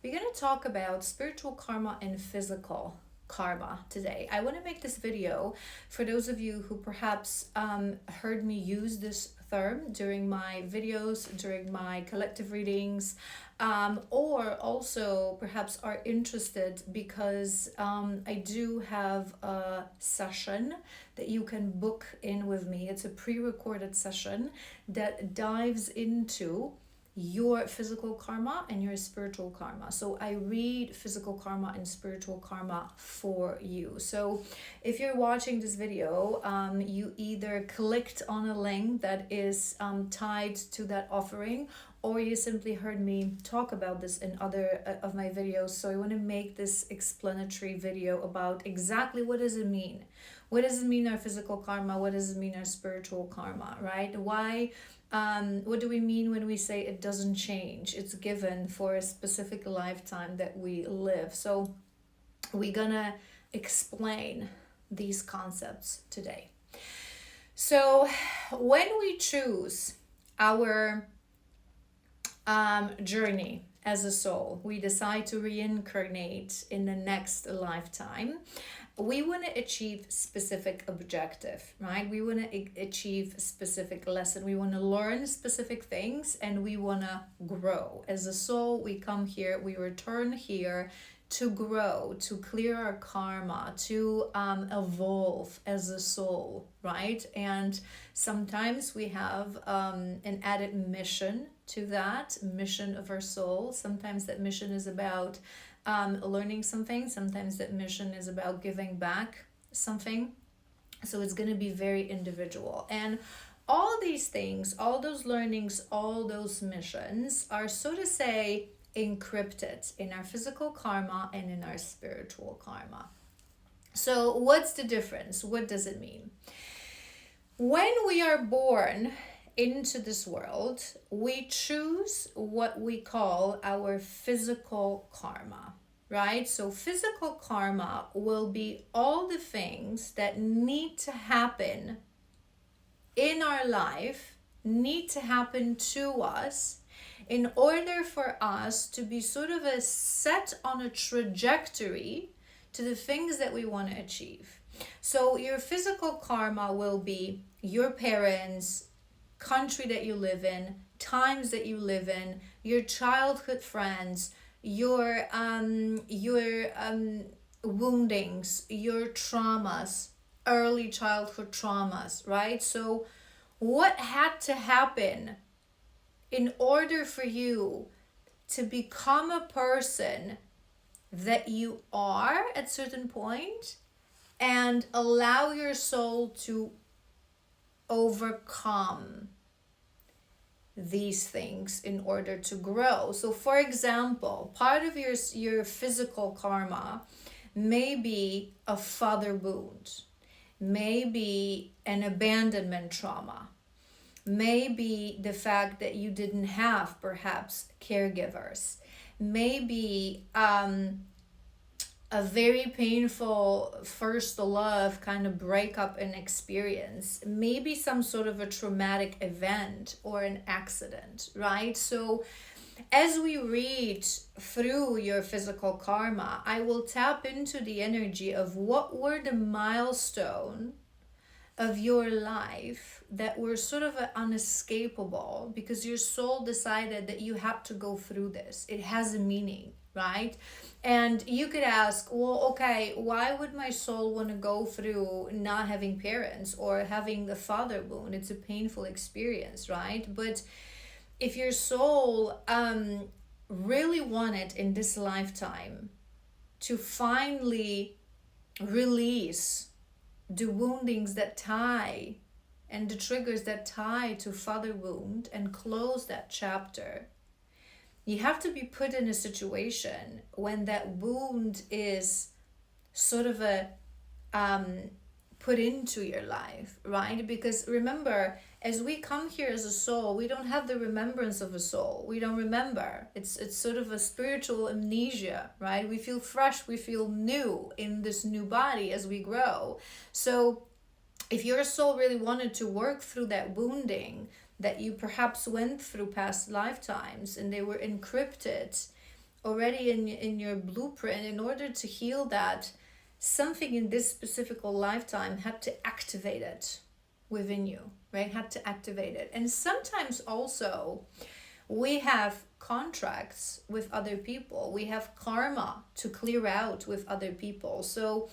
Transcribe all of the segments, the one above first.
We're going to talk about spiritual karma and physical karma today. I want to make this video for those of you who perhaps heard me use this term during my videos, during my collective readings, or also perhaps are interested because I do have a session that you can book in with me. It's a pre-recorded session that dives into your physical karma and your spiritual karma. So I read physical karma and spiritual karma for you. So if you're watching this video, you either clicked on a link that is tied to that offering, or you simply heard me talk about this in other of my videos. So I want to make this explanatory video about exactly what does it mean. What does it mean our physical karma? What does it mean our spiritual karma, right? Why what do we mean when we say it doesn't change? It's given for a specific lifetime that we live. So we're gonna explain these concepts today. So when we choose our journey as a soul, we decide to reincarnate in the next lifetime. We want to achieve specific objective, right? We want to achieve specific lesson. We want to learn specific things, and we want to grow as a soul. We come here, we return here to grow, to clear our karma, to evolve as a soul, right? And sometimes we have an added mission to that mission of our soul. Sometimes that mission is about learning something. Sometimes that mission is about giving back something. So it's going to be very individual. And all these things, all those learnings, all those missions are, so to say, encrypted in our physical karma and in our spiritual karma. So what's the difference? What does it mean? When we are born into this world, we choose what we call our physical karma, right? So physical karma will be all the things that need to happen in our life, need to happen to us in order for us to be sort of a set on a trajectory to the things that we want to achieve. So your physical karma will be your parents, country that you live in, times that you live in, your childhood friends, your woundings, your traumas, early childhood traumas, right? So what had to happen in order for you to become a person that you are at certain point and allow your soul to overcome these things in order to grow. So for example, part of your physical karma may be a father wound, maybe an abandonment trauma, maybe the fact that you didn't have perhaps caregivers, maybe a very painful first love kind of breakup and experience, maybe some sort of a traumatic event or an accident, right? So as we read through your physical karma, I will tap into the energy of what were the milestone of your life that were sort of unescapable because your soul decided that you have to go through this. It has a meaning, right? And you could ask, well, okay, why would my soul want to go through not having parents or having the father wound? It's a painful experience, right? But if your soul really wanted in this lifetime to finally release the woundings that tie and the triggers that tie to father wound and close that chapter, you have to be put in a situation when that wound is sort of a put into your life, right? Because remember, as we come here as a soul, we don't have the remembrance of a soul. We don't remember. It's sort of a spiritual amnesia, right? We feel fresh, we feel new in this new body as we grow. So if your soul really wanted to work through that wounding that you perhaps went through past lifetimes and they were encrypted, already in your blueprint. In order to heal that, something in this specific lifetime had to activate it within you, right? Had to activate it. And sometimes also we have contracts with other people, we have karma to clear out with other people. So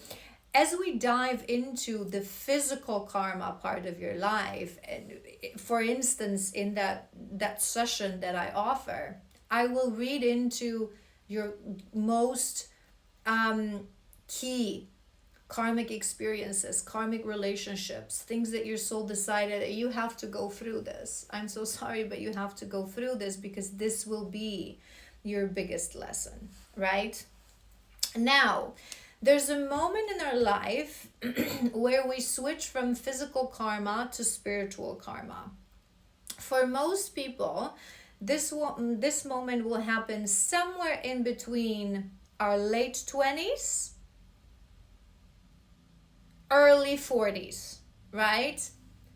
as we dive into the physical karma part of your life, and for instance, in that session that I offer, I will read into your most key karmic experiences, karmic relationships, things that your soul decided that you have to go through this. I'm so sorry, but you have to go through this because this will be your biggest lesson, right? Now, there's a moment in our life where we switch from physical karma to spiritual karma. For most people, this moment will happen somewhere in between our late 20s, early 40s, right?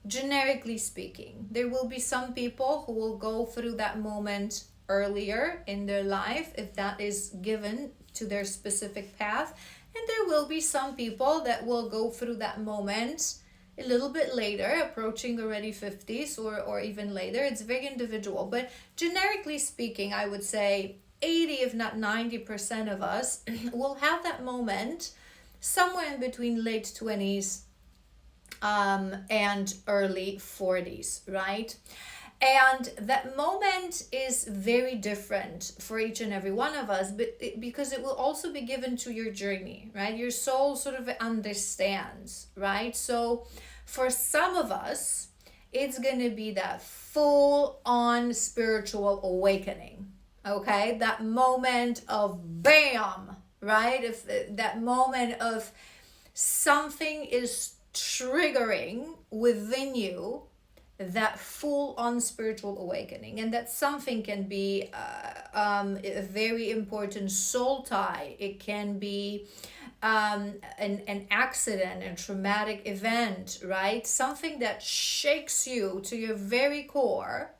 Generically speaking, there will be some people who will go through that moment earlier in their life if that is given to their specific path. And there will be some people that will go through that moment a little bit later, approaching already 50s or even later. It's very individual. But generically speaking, I would say 80, if not 90% of us will have that moment somewhere in between late 20s and early 40s, right? And that moment is very different for each and every one of us, but because it will also be given to your journey, right? Your soul sort of understands, right? So for some of us, it's going to be that full on spiritual awakening, okay? That moment of bam, right? If that moment of something is triggering within you, that full-on spiritual awakening. And that something can be a very important soul tie. It can be an accident, a traumatic event, right? Something that shakes you to your very core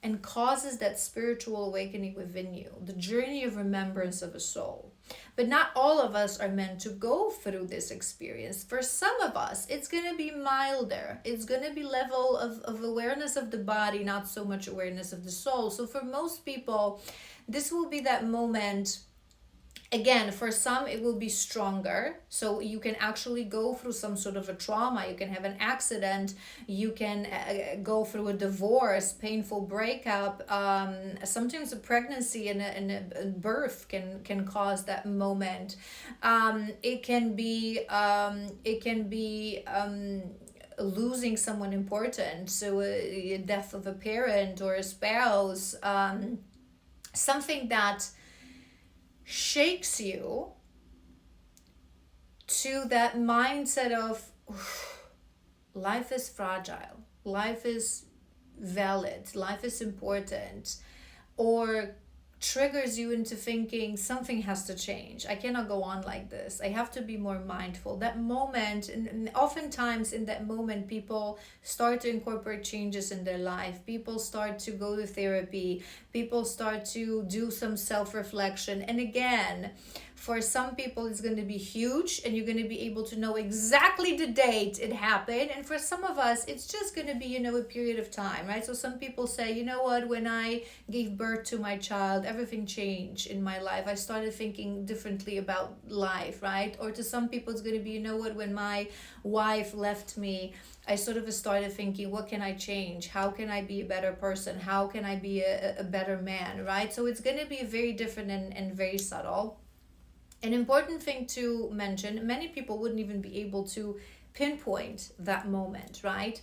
and causes that spiritual awakening within you, the journey of remembrance of a soul. But not all of us are meant to go through this experience. For some of us, it's going to be milder. It's going to be level of awareness of the body, not so much awareness of the soul. So for most people, this will be that moment. Again, for some, it will be stronger. So you can actually go through some sort of a trauma. You can have an accident. You can go through a divorce, painful breakup. Sometimes a pregnancy and a birth can cause that moment. It can be losing someone important. So a death of a parent or a spouse. Something that shakes you to that mindset of life is fragile, life is valid, life is important, or triggers you into thinking something has to change. I cannot go on like this. I have to be more mindful. That moment, and oftentimes in that moment, people start to incorporate changes in their life. People start to go to therapy. People start to do some self-reflection. And again, for some people, it's going to be huge and you're going to be able to know exactly the date it happened. And for some of us, it's just going to be, a period of time, right? So some people say, you know what, when I gave birth to my child, everything changed in my life. I started thinking differently about life, right? Or to some people, it's going to be, you know what, when my wife left me, I sort of started thinking, what can I change? How can I be a better person? How can I be a better man, right? So it's going to be very different and very subtle. An important thing to mention, many people wouldn't even be able to pinpoint that moment, right?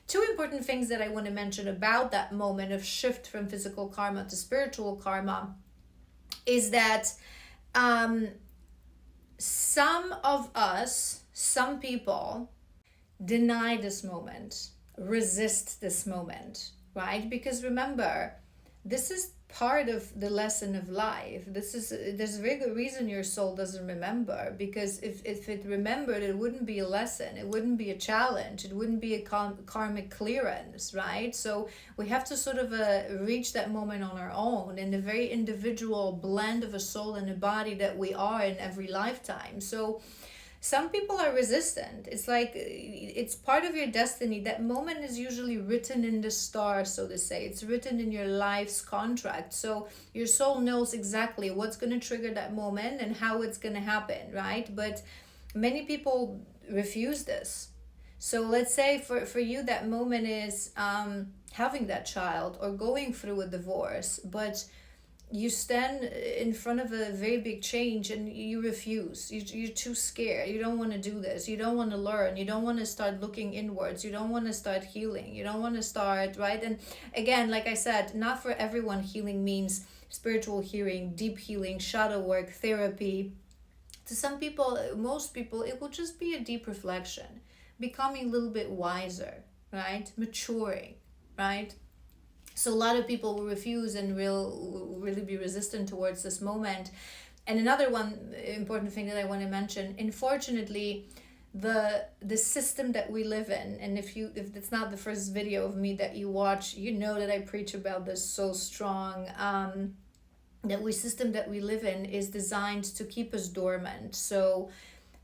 Two important things that I want to mention about that moment of shift from physical karma to spiritual karma is that some of us, some people, deny this moment, resist this moment, right? Because remember, this is part of the lesson of life. There's a very good reason your soul doesn't remember, because if it remembered, it wouldn't be a lesson, it wouldn't be a challenge, it wouldn't be a karmic clearance, right? So we have to sort of reach that moment on our own, in the very individual blend of a soul and a body that we are in every lifetime. So some people are resistant. It's like it's part of your destiny. That moment is usually written in the stars, so to say. It's written in your life's contract. So your soul knows exactly what's going to trigger that moment and how it's going to happen, right? But many people refuse this. So let's say for you that moment is having that child or going through a divorce, but you stand in front of a very big change and you refuse. You're too scared. You don't want to do this. You don't want to learn. You don't want to start looking inwards. You don't want to start healing. You don't want to start, right? And again, like I said, not for everyone healing means spiritual healing, deep healing, shadow work, therapy. To some people, most people, it will just be a deep reflection, becoming a little bit wiser, right? Maturing, right? So a lot of people will refuse and will really be resistant towards this moment. And another one important thing that I want to mention, unfortunately, the system that we live in, and if it's not the first video of me that you watch, you know that I preach about this so strong. That system that we live in is designed to keep us dormant. So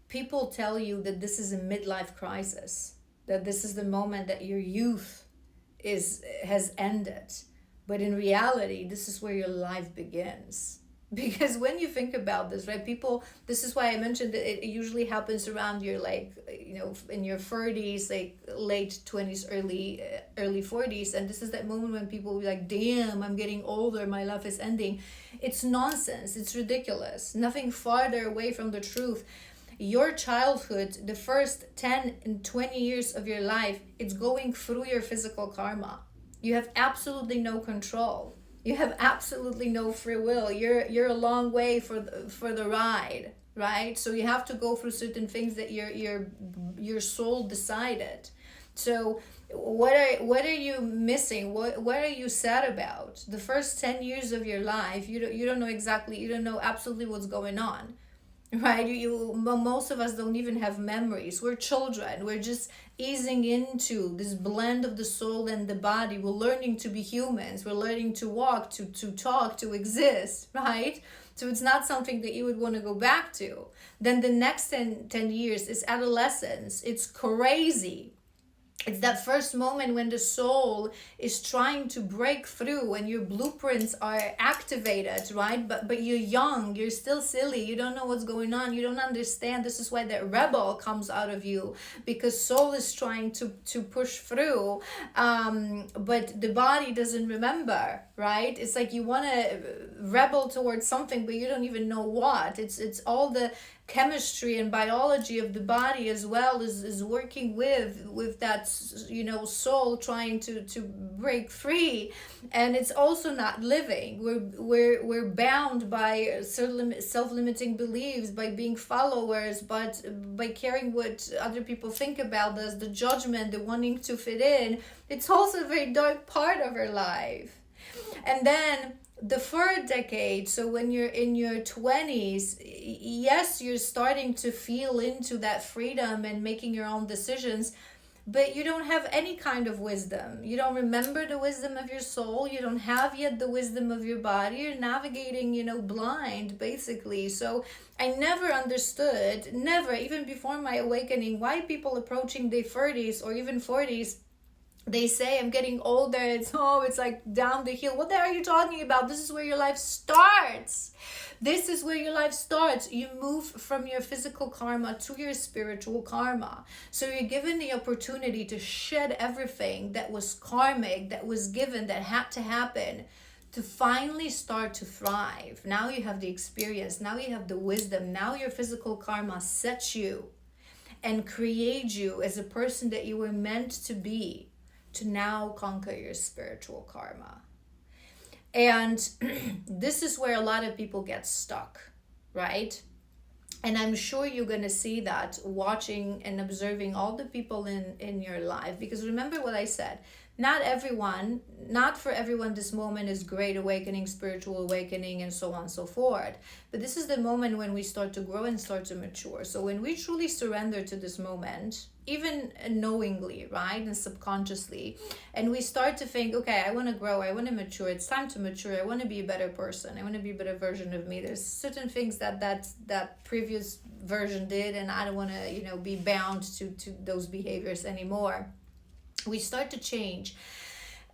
people tell you that this is a midlife crisis, that this is the moment that your youth has ended, but in reality this is where your life begins. Because when you think about this, right, people, this is why I mentioned that it usually happens around your, like, in your 30s, like late 20s, early 40s, and this is that moment when people will be like, damn, I'm getting older, my life is ending. It's nonsense, it's ridiculous, nothing farther away from the truth. Your childhood, the first 10 and 20 years of your life, it's going through your physical karma. You have absolutely no control. You have absolutely no free will. You're a long way for the ride, right? So you have to go through certain things that your soul decided. So what are you missing? What are you sad about? The first 10 years of your life, you don't know exactly, you don't know absolutely what's going on. Right? Most of us don't even have memories. We're children. We're just easing into this blend of the soul and the body. We're learning to be humans. We're learning to walk, to talk, to exist, right? So it's not something that you would want to go back to. Then the next 10 years is adolescence. It's crazy. It's that first moment when the soul is trying to break through, when your blueprints are activated, right? But you're young, you're still silly, you don't know what's going on, you don't understand. This is why that rebel comes out of you, because soul is trying to push through, but the body doesn't remember, right? It's like you want to rebel towards something, but you don't even know what. It's all the chemistry and biology of the body as well is working with that, soul trying to break free. And it's also not living. We're bound by self-limiting beliefs, by being followers, but by caring what other people think about us, the judgment, the wanting to fit in. It's also a very dark part of our life. And then the third decade, so when you're in your 20s, yes, you're starting to feel into that freedom and making your own decisions, but you don't have any kind of wisdom. You don't remember the wisdom of your soul. You don't have yet the wisdom of your body. You're navigating, blind, basically. So I never understood, even before my awakening, why people approaching their 30s or even 40s, they say, I'm getting older, it's like down the hill. What the hell are you talking about? This is where your life starts. This is where your life starts. You move from your physical karma to your spiritual karma. So you're given the opportunity to shed everything that was karmic, that was given, that had to happen, to finally start to thrive. Now you have the experience. Now you have the wisdom. Now your physical karma sets you and creates you as a person that you were meant to be, to now conquer your spiritual karma. And this is where a lot of people get stuck, right? And I'm sure you're going to see that watching and observing all the people in your life. Because remember what I said, Not for everyone, this moment is great awakening, spiritual awakening, and so on and so forth. But this is the moment when we start to grow and start to mature. So when we truly surrender to this moment, even knowingly, right, and subconsciously, and we start to think, okay, I want to grow, I want to mature, it's time to mature, I want to be a better person, I want to be a better version of me. There's certain things that previous version did, and I don't want to, be bound to those behaviors anymore. We start to change,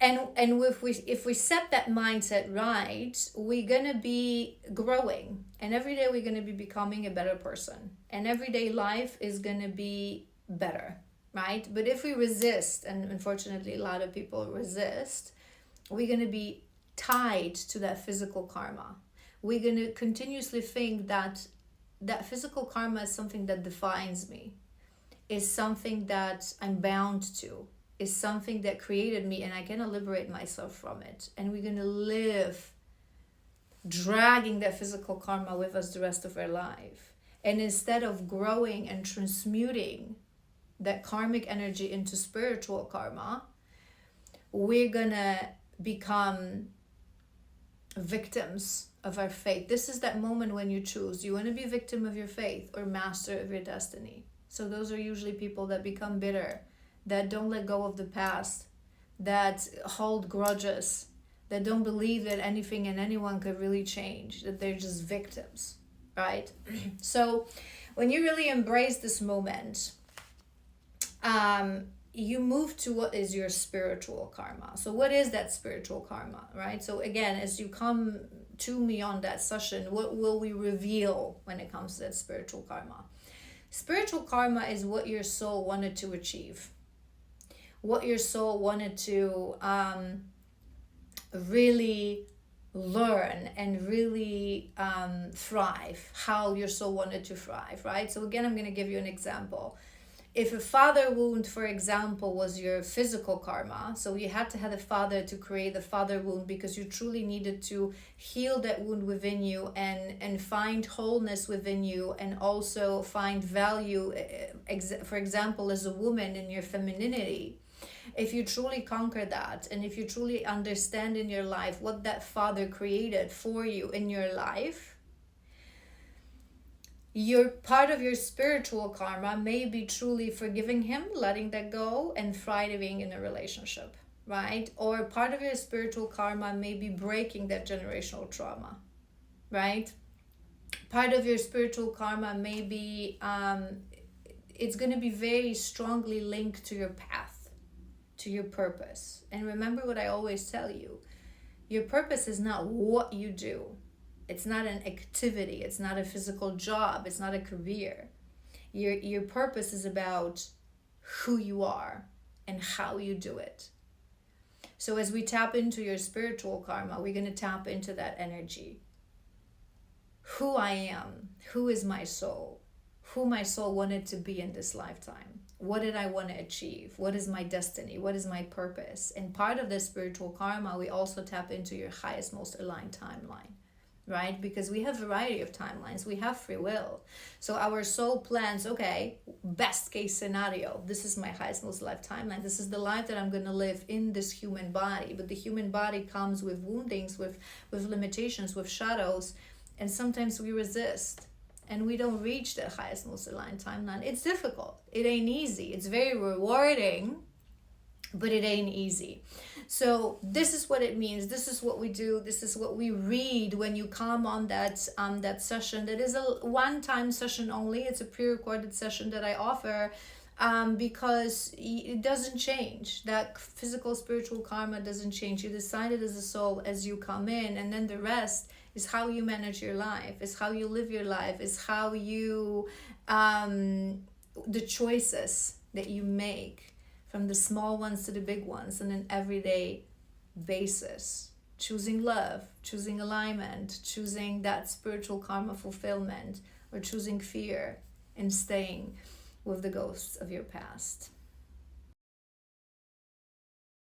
and if we set that mindset right, we're gonna be growing, and every day we're gonna be becoming a better person, and everyday life is gonna be better, right? But if we resist, and unfortunately a lot of people resist, we're gonna be tied to that physical karma. We're gonna continuously think that physical karma is something that defines me, is something that I'm bound to, is something that created me, and I cannot liberate myself from it. And we're going to live dragging that physical karma with us the rest of our life. And instead of growing and transmuting that karmic energy into spiritual karma, we're going to become victims of our fate. This is that moment when you choose. Do you want to be a victim of your faith or master of your destiny? So those are usually people that become bitter, that don't let go of the past, that hold grudges, that don't believe that anything and anyone could really change, that they're just victims, right? So when you really embrace this moment, you move to what is your spiritual karma. So what is that spiritual karma, right? So again, as you come to me on that session, what will we reveal when it comes to that spiritual karma? Spiritual karma is what your soul wanted to achieve, what your soul wanted to really learn and really thrive, how your soul wanted to thrive, right? So again, I'm going to give you an example. If a father wound, for example, was your physical karma, so you had to have a father to create the father wound because you truly needed to heal that wound within you and find wholeness within you, and also find value, for example, as a woman in your femininity. If you truly conquer that, and if you truly understand in your life what that father created for you in your life, your part of your spiritual karma may be truly forgiving him, letting that go, and thriving in a relationship, right? Or part of your spiritual karma may be breaking that generational trauma, right? Part of your spiritual karma may be, it's going to be very strongly linked to your path, to your purpose. And remember what I always tell you, your purpose is not what you do. It's not an activity. It's not a physical job. It's not a career. Your purpose is about who you are and how you do it. So as we tap into your spiritual karma, we're going to tap into that energy. Who I am, who is my soul, who my soul wanted to be in this lifetime. What did I want to achieve? What is my destiny? What is my purpose? And part of this spiritual karma, we also tap into your highest, most aligned timeline, right? Because we have a variety of timelines. We have free will. So our soul plans, okay, best case scenario, this is my highest, most life timeline. This is the life that I'm going to live in this human body. But the human body comes with woundings, with limitations, with shadows. And sometimes we resist. And we don't reach that highest, most aligned timeline. It's difficult. It ain't easy. It's very rewarding, but it ain't easy. So this is what it means. This is what we do. This is what we read when you come on that session. That is a one-time session only. It's a pre-recorded session that I offer because it doesn't change. That physical, spiritual karma doesn't change. You decided as a soul as you come in, and then the rest is how you manage your life, is how you live your life, is how you, the choices that you make, from the small ones to the big ones, on an everyday basis. Choosing love, choosing alignment, choosing that spiritual karma fulfillment, or choosing fear and staying with the ghosts of your past.